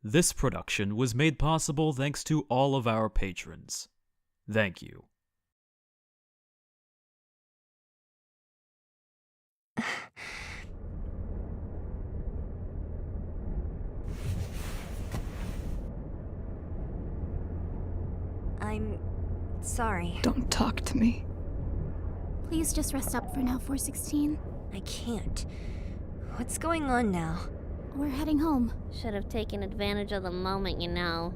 This production was made possible thanks to all of our patrons. Thank you. I'm sorry. Don't talk to me. Please just rest up for now, 416. I can't. What's going on now? We're heading home. Should have taken advantage of the moment, you know.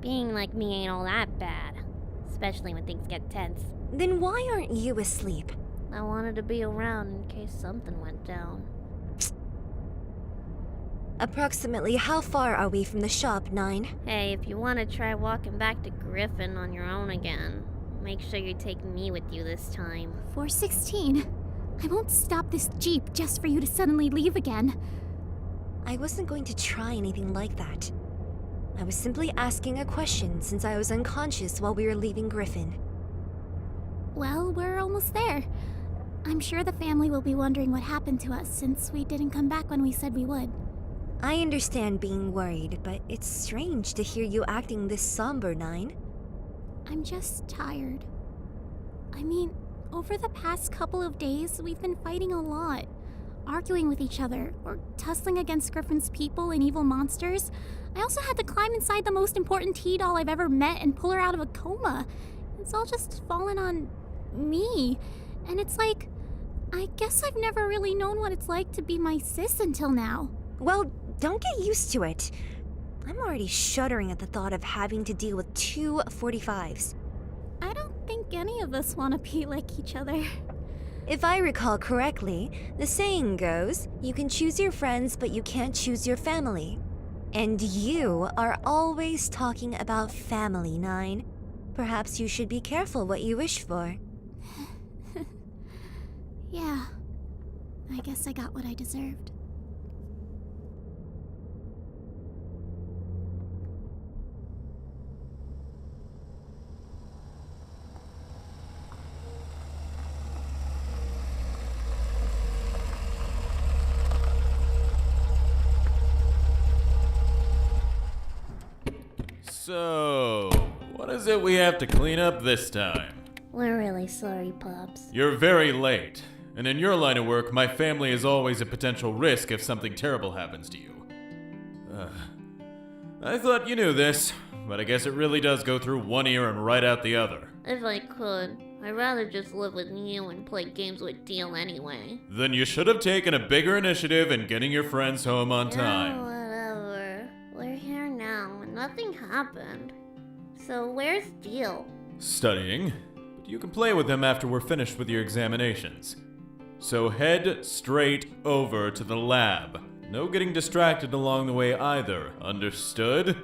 Being like me ain't all that bad. Especially when things get tense. Then why aren't you asleep? I wanted to be around in case something went down. Approximately how far are we from the shop, 9? Hey, if you want to try walking back to Griffin on your own again, make sure you take me with you this time. 416. I won't stop this Jeep just for you to suddenly leave again. I wasn't going to try anything like that. I was simply asking a question since I was unconscious while we were leaving Griffin. Well, we're almost there. I'm sure the family will be wondering what happened to us since we didn't come back when we said we would. I understand being worried, but it's strange to hear you acting this somber, 9. I'm just tired. I mean, over the past couple of days, we've been fighting a lot. Arguing with each other, or tussling against Griffin's people and evil monsters. I also had to climb inside the most important T-doll I've ever met and pull her out of a coma. It's all just fallen on me. And it's like, I guess I've never really known what it's like to be my sis until now. Well, don't get used to it. I'm already shuddering at the thought of having to deal with 2 45s. I don't think any of us want to be like each other. If I recall correctly, the saying goes, you can choose your friends, but you can't choose your family. And you are always talking about family, 9. Perhaps you should be careful what you wish for. Yeah, I guess I got what I deserved. So, what is it we have to clean up this time? We're really sorry, Pops. You're very late, and in your line of work, my family is always a potential risk if something terrible happens to you. I thought you knew this, but I guess it really does go through one ear and right out the other. If I could, I'd rather just live with you and play games with Deele anyway. Then you should have taken a bigger initiative in getting your friends home on Yeah, time. whatever. We're here now, and nothing happened. So where's Deele? Studying, but you can play with him after we're finished with your examinations. So head straight over to the lab. No getting distracted along the way either, understood?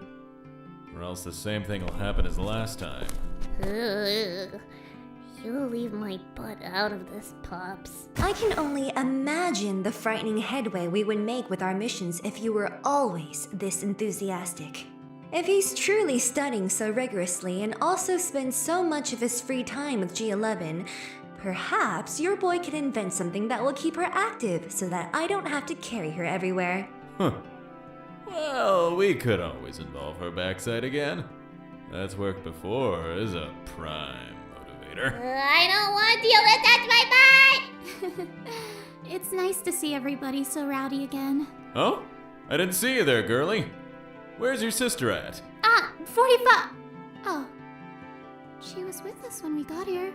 Or else the same thing will happen as last time. Ugh. You leave my butt out of this, Pops. I can only imagine the frightening headway we would make with our missions if you were always this enthusiastic. If he's truly studying so rigorously and also spends so much of his free time with G11, perhaps your boy can invent something that will keep her active so that I don't have to carry her everywhere. Huh. Well, we could always involve her backside again. That's worked before as a prime motivator. I don't want Deele to touch my butt! It's nice to see everybody so rowdy again. Oh? I didn't see you there, girlie. Where's your sister at? 45! Oh. She was with us when we got here.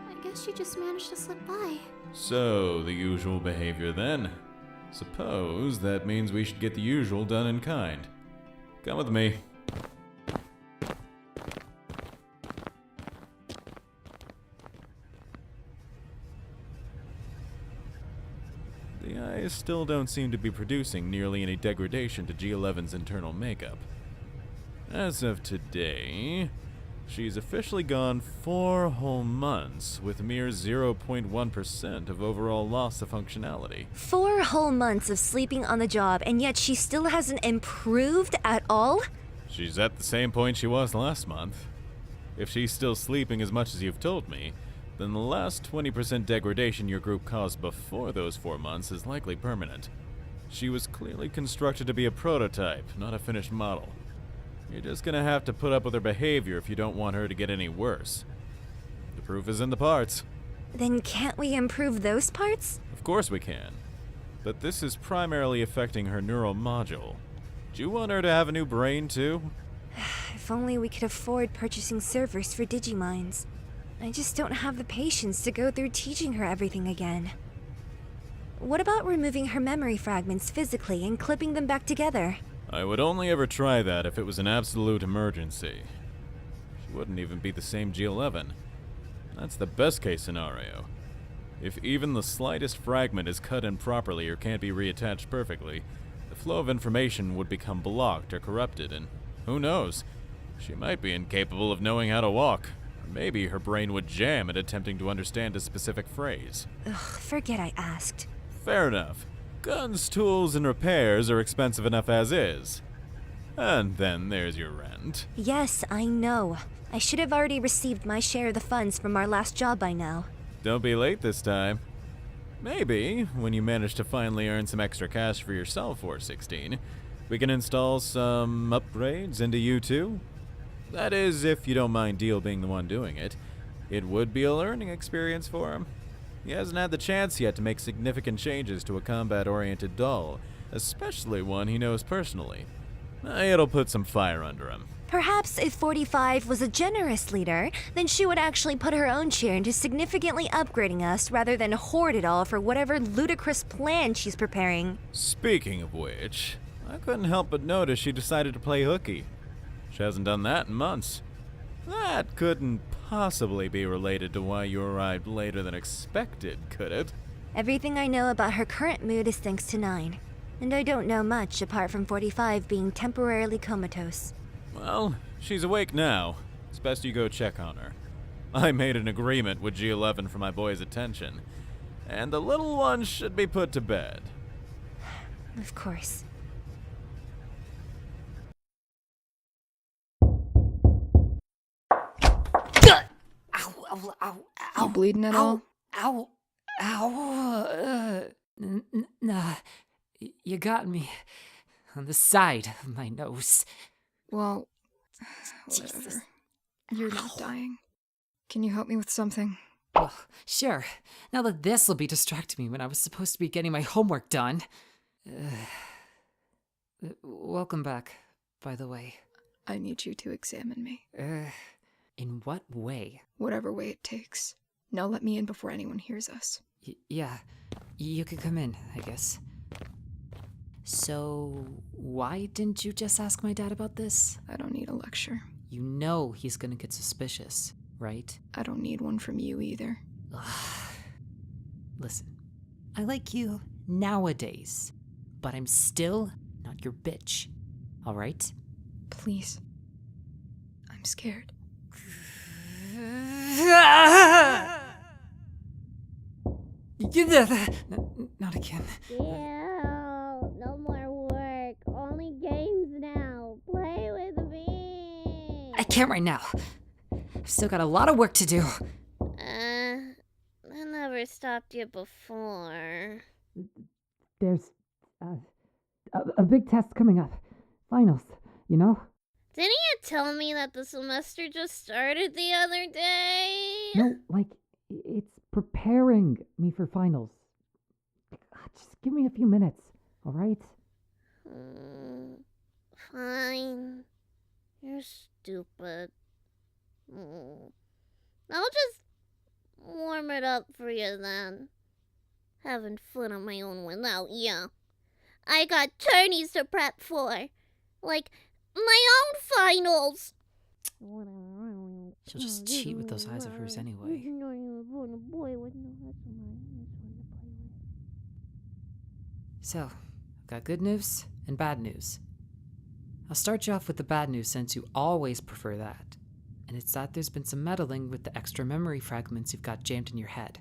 I guess she just managed to slip by. So, the usual behavior then. Suppose that means we should get the usual done in kind. Come with me. The eyes still don't seem to be producing nearly any degradation to G11's internal makeup. As of today, she's officially gone 4 whole months with a mere 0.1% of overall loss of functionality. 4 whole months of sleeping on the job, and yet she still hasn't improved at all? She's at the same point she was last month. If she's still sleeping as much as you've told me, then the last 20% degradation your group caused before those 4 months is likely permanent. She was clearly constructed to be a prototype, not a finished model. You're just gonna have to put up with her behavior if you don't want her to get any worse. The proof is in the parts. Then can't we improve those parts? Of course we can. But this is primarily affecting her neural module. Do you want her to have a new brain too? If only we could afford purchasing servers for Digiminds. I just don't have the patience to go through teaching her everything again. What about removing her memory fragments physically and clipping them back together? I would only ever try that if it was an absolute emergency. She wouldn't even be the same G11. That's the best case scenario. If even the slightest fragment is cut improperly or can't be reattached perfectly, the flow of information would become blocked or corrupted, and who knows? She might be incapable of knowing how to walk. Or maybe her brain would jam at attempting to understand a specific phrase. Ugh, forget I asked. Fair enough. Guns, tools, and repairs are expensive enough as is. And then there's your rent. Yes, I know. I should have already received my share of the funds from our last job by now. Don't be late this time. Maybe, when you manage to finally earn some extra cash for yourself, 416, we can install some upgrades into you too. That is, if you don't mind Deele being the one doing it. It would be a learning experience for him. He hasn't had the chance yet to make significant changes to a combat-oriented doll, especially one he knows personally. It'll put some fire under him. Perhaps if 45 was a generous leader, then she would actually put her own share into significantly upgrading us rather than hoard it all for whatever ludicrous plan she's preparing. Speaking of which, I couldn't help but notice she decided to play hooky. She hasn't done that in months. That couldn't possibly be related to why you arrived later than expected, could it? Everything I know about her current mood is thanks to 9, and I don't know much apart from 45 being temporarily comatose. Well, she's awake now. It's best you go check on her. I made an agreement with G11 for my boy's attention, and the little one should be put to bed. Of course. Ow, ow, You bleeding at all? Ow, nah, you got me on the side of my nose. Well, whatever. Jesus. You're not dying. Can you help me with something? Well, sure. Now that this will be distracting me when I was supposed to be getting my homework done. Welcome back, by the way. I need you to examine me. In what way? Whatever way it takes. Now let me in before anyone hears us. Yeah, you can come in, I guess. So, why didn't you just ask my dad about this? I don't need a lecture. You know he's gonna get suspicious, right? I don't need one from you either. Listen, I like you nowadays, but I'm still not your bitch, alright? Please. I'm scared. Not again. Deele, no more work. Only games now. Play with me. I can't right now. I've still got a lot of work to do. I never stopped you before. There's a big test coming up. Finals, you know? Didn't you tell me that the semester just started the other day? No, like, it's preparing me for finals. Just give me a few minutes, alright? Fine. You're stupid. I'll just warm it up for you then. Having fun on my own without you. I got tourneys to prep for. Like, my own finals. She'll just cheat with those eyes of hers anyway. So, I've got good news and bad news. I'll start you off with the bad news since you always prefer that. And it's that there's been some meddling with the extra memory fragments you've got jammed in your head.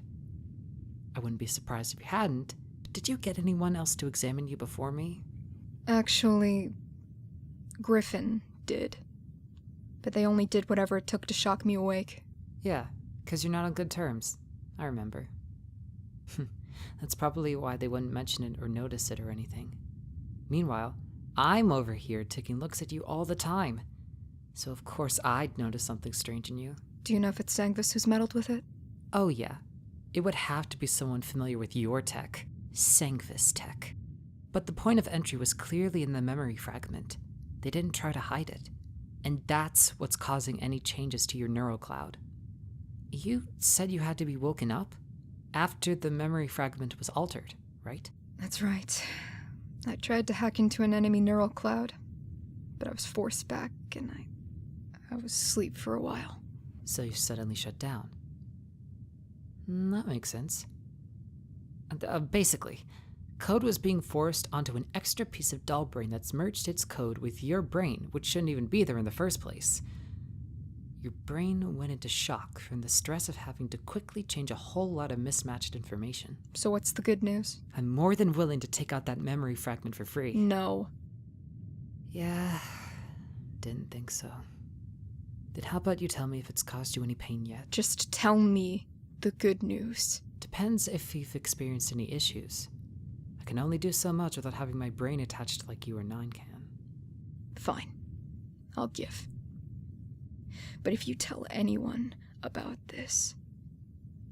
I wouldn't be surprised if you hadn't. Did you get anyone else to examine you before me? Actually, Griffin did. But they only did whatever it took to shock me awake. Yeah, because you're not on good terms. I remember. That's probably why they wouldn't mention it or notice it or anything. Meanwhile, I'm over here taking looks at you all the time. So of course I'd notice something strange in you. Do you know if it's Sangvis who's meddled with it? Oh yeah. It would have to be someone familiar with your tech. Sangvis tech. But the point of entry was clearly in the memory fragment. They didn't try to hide it. And that's what's causing any changes to your neural cloud. You said you had to be woken up after the memory fragment was altered, right? That's right. I tried to hack into an enemy neural cloud, but I was forced back and I was asleep for a while. So you suddenly shut down. That makes sense. Basically, code was being forced onto an extra piece of doll brain that's merged its code with your brain, which shouldn't even be there in the first place. Your brain went into shock from the stress of having to quickly change a whole lot of mismatched information. So what's the good news? I'm more than willing to take out that memory fragment for free. No. Yeah, didn't think so. Then how about you tell me if it's caused you any pain yet? Just tell me the good news. Depends if you've experienced any issues. I can only do so much without having my brain attached like you or Nine can. Fine. I'll give. But if you tell anyone about this,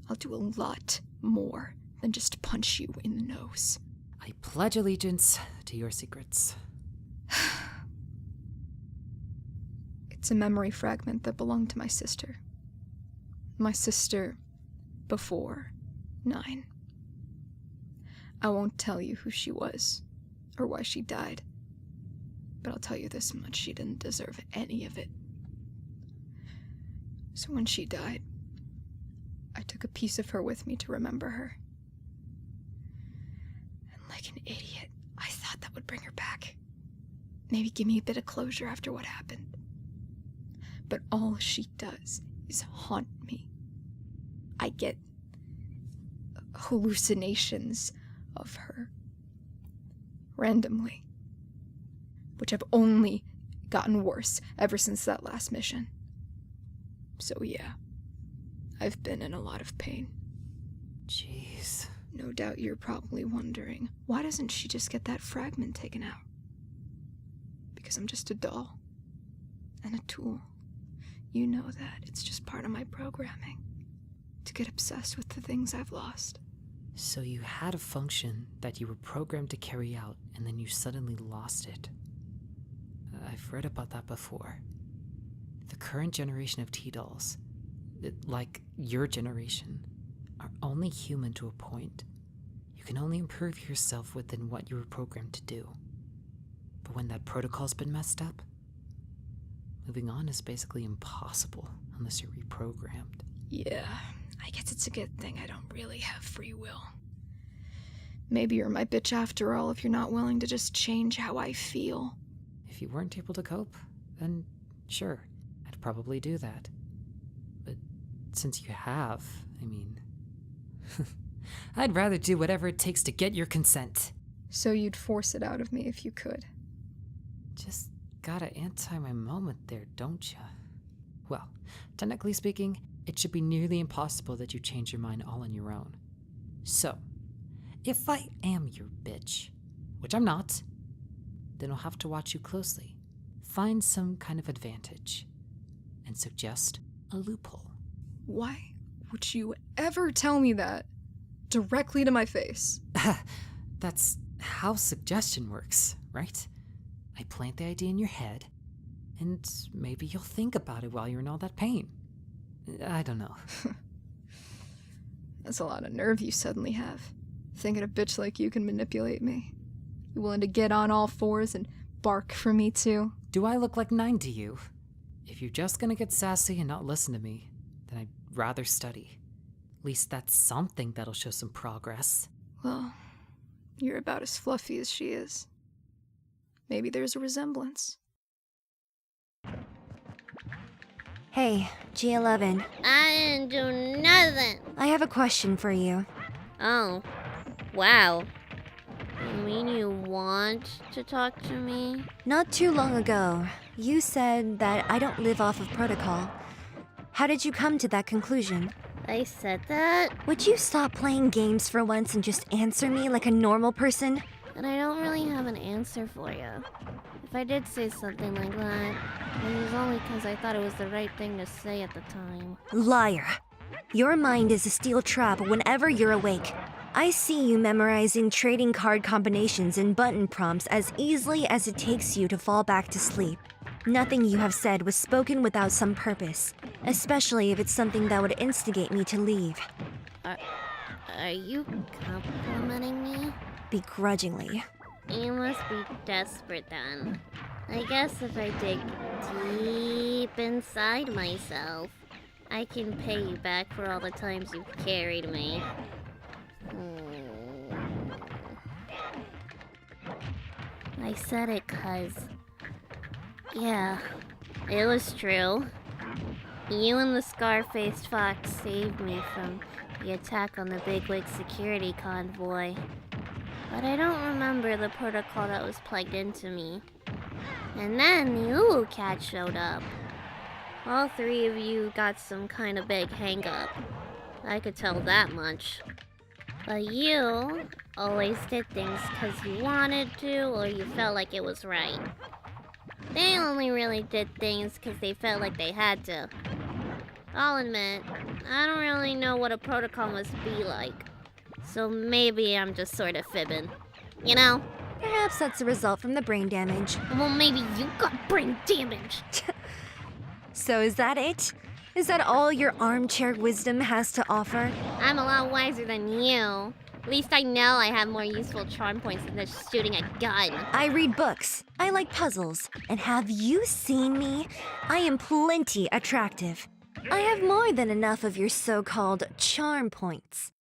I'll do a lot more than just punch you in the nose. I pledge allegiance to your secrets. It's a memory fragment that belonged to my sister. My sister before 9. I won't tell you who she was or why she died, but I'll tell you this much: she didn't deserve any of it. So when she died, I took a piece of her with me to remember her. And like an idiot, I thought that would bring her back. Maybe give me a bit of closure after what happened. But all she does is haunt me. I get hallucinations of her randomly, which have only gotten worse ever since that last mission. So yeah, I've been in a lot of pain. Jeez. No doubt you're probably wondering, why doesn't she just get that fragment taken out? Because I'm just a doll and a tool. You know that. It's just part of my programming to get obsessed with the things I've lost. So you had a function that you were programmed to carry out, and then you suddenly lost it. I've read about that before. The current generation of T-dolls, like your generation, are only human to a point. You can only improve yourself within what you were programmed to do. But when that protocol's been messed up, moving on is basically impossible unless you're reprogrammed. Yeah, I guess it's a good thing I don't really have free will. Maybe you're my bitch after all if you're not willing to just change how I feel. If you weren't able to cope, then sure, I'd probably do that. But since you have, I mean, I'd rather do whatever it takes to get your consent. So you'd force it out of me if you could. Just gotta anti my moment there, don't ya? Well, technically speaking, it should be nearly impossible that you change your mind all on your own. So, if I am your bitch, which I'm not, then I'll have to watch you closely, find some kind of advantage, and suggest a loophole. Why would you ever tell me that directly to my face? That's how suggestion works, right? I plant the idea in your head, and maybe you'll think about it while you're in all that pain. I don't know. That's a lot of nerve you suddenly have. Thinking a bitch like you can manipulate me. You willing to get on all fours and bark for me too? Do I look like 9 to you? If you're just gonna get sassy and not listen to me, then I'd rather study. At least that's something that'll show some progress. Well, you're about as fluffy as she is. Maybe there's a resemblance. Hey, G11. I didn't do nothing. I have a question for you. Oh, wow. You mean you want to talk to me? Not too long ago, you said that I don't live off of protocol. How did you come to that conclusion? I said that, Would you stop playing games for once and just answer me like a normal person? but I don't really have an answer for you. If I did say something like that, it was only because I thought it was the right thing to say at the time. Liar. Your mind is a steel trap whenever you're awake. I see you memorizing trading card combinations and button prompts as easily as it takes you to fall back to sleep. Nothing you have said was spoken without some purpose, especially if it's something that would instigate me to leave. Are you complimenting me? Begrudgingly. You must be desperate then. I guess if I dig deep inside myself, I can pay you back for all the times you've carried me. I said it 'cause... yeah, it was true. You and the scar-faced fox saved me from the attack on the bigwig security convoy. But I don't remember the protocol that was plugged into me. And then the Ulu cat showed up. All three of you got some kind of big hang-up. I could tell that much. But you always did things because you wanted to or you felt like it was right. They only really did things because they felt like they had to. I'll admit, I don't really know what a protocol must be like. So maybe I'm just sort of fibbing. You know? Perhaps that's a result from the brain damage. Well, maybe you got brain damage. So is that it? Is that all your armchair wisdom has to offer? I'm a lot wiser than you. At least I know I have more useful charm points than just shooting a gun. I read books. I like puzzles. And have you seen me? I am plenty attractive. I have more than enough of your so-called charm points.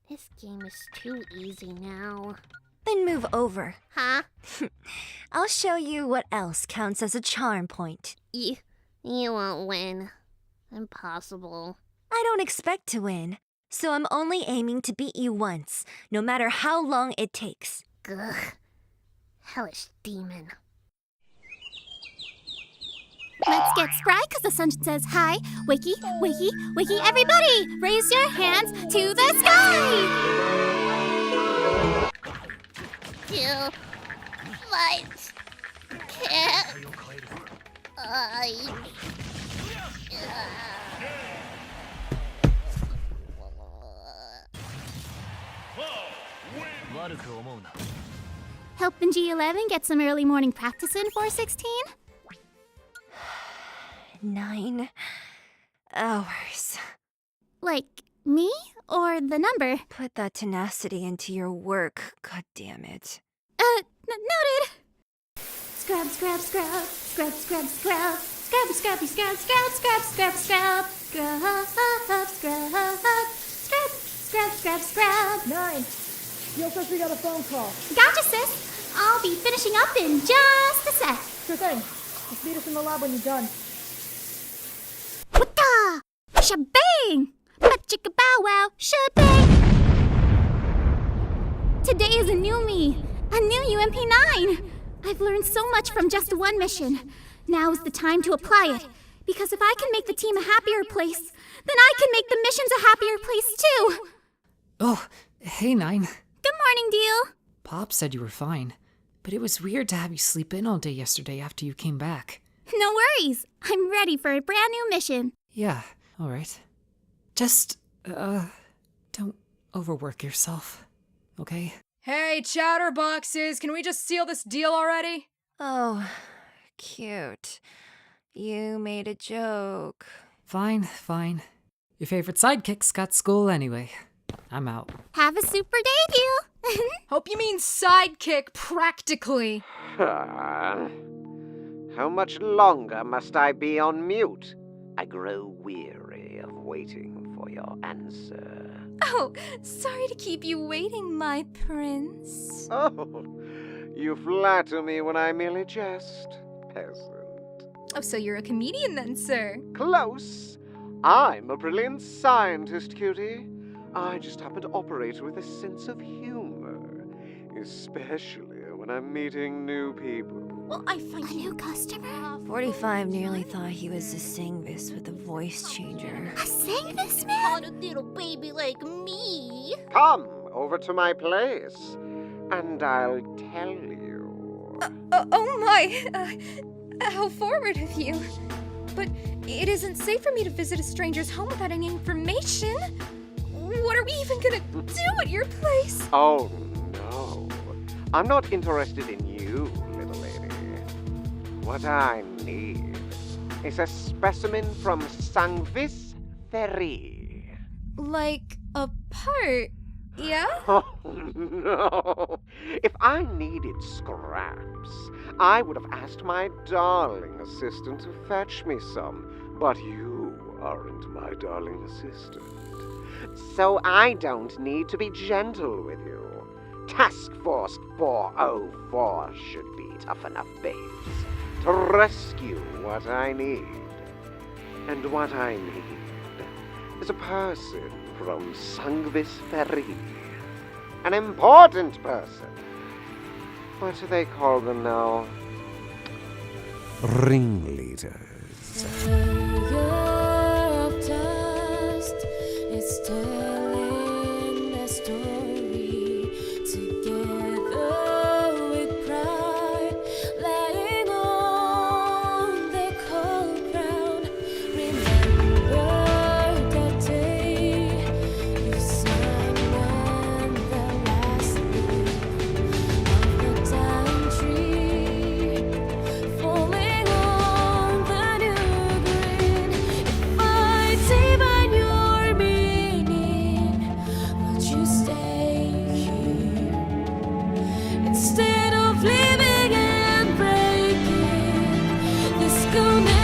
This game is too easy now. Then move over. Huh? I'll show you what else counts as a charm point. You won't win. Impossible. I don't expect to win, so I'm only aiming to beat you once, no matter how long it takes. Ugh. Hellish demon. Let's get spry because the sun says hi. Wiki, wiki, wiki, everybody! Raise your hands to the sky! You might can't. Helping G11 get some early morning practice in 416? 9 hours. Like me or the number? Put that tenacity into your work, god damn it. Noted. Scrub, scrub, scrub, scrub, scrub, scrub, scrub, scrubby, scrub, scrub, scrub, scrub, scrub, scrub, scrub, scrub, scrub, scrub, scrub. 9. Deele says we got a phone call. Gotcha, sis. I'll be finishing up in just a sec. Sure thing. Just meet us in the lab when you're done. Wata! Shabang! Pachika bow wow, shabang! Today is a new me, a new UMP9. I've learned so much from just one mission. Now is the time to apply it. Because if I can make the team a happier place, then I can make the missions a happier place too. Oh, hey, 9. Good morning, Deele. Pop said you were fine, but it was weird to have you sleep in all day yesterday after you came back. No worries. I'm ready for a brand new mission. Yeah, all right. Just, don't overwork yourself, okay? Hey, chatterboxes, can we just seal this deal already? Oh, cute. You made a joke. Fine, fine. Your favorite sidekick's got school anyway. I'm out. Have a super day, Deele. Hope you mean sidekick, practically. How much longer must I be on mute? I grow weary of waiting for your answer. Oh, sorry to keep you waiting, my prince. Oh, you flatter me when I merely jest, peasant. Oh, so you're a comedian then, sir? Close. I'm a brilliant scientist, cutie. I just happen to operate with a sense of humor, especially when I'm meeting new people. Well, I find a new customer. 45 nearly thought he was a Singvis with a voice changer. A Singvis man? Not a little baby like me. Come over to my place, and I'll tell you. Oh my! How forward of you. But it isn't safe for me to visit a stranger's home without any information. What are we even gonna do at your place? Oh, no. I'm not interested in you, little lady. What I need is a specimen from Sangvis Ferry. Like a part, yeah? Oh, no. If I needed scraps, I would have asked my darling assistant to fetch me some. But you aren't my darling assistant. So I don't need to be gentle with you. Task Force 404 should be tough enough babes to rescue what I need. And what I need is a person from Sangvis Ferry. An important person. What do they call them now? Ringleaders. It's telling the story together with pride, laying on the cold ground. Remember that day you sang when the last leaf of the dying tree falling on the new green. If I divine your meaning, would you stay here instead of living and breaking this connection?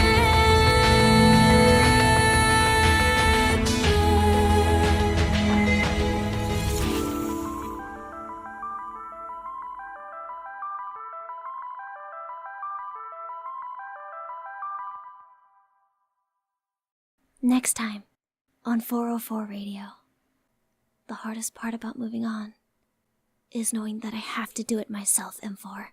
Next time on 404 Radio. The hardest part about moving on is knowing that I have to do it myself, M4.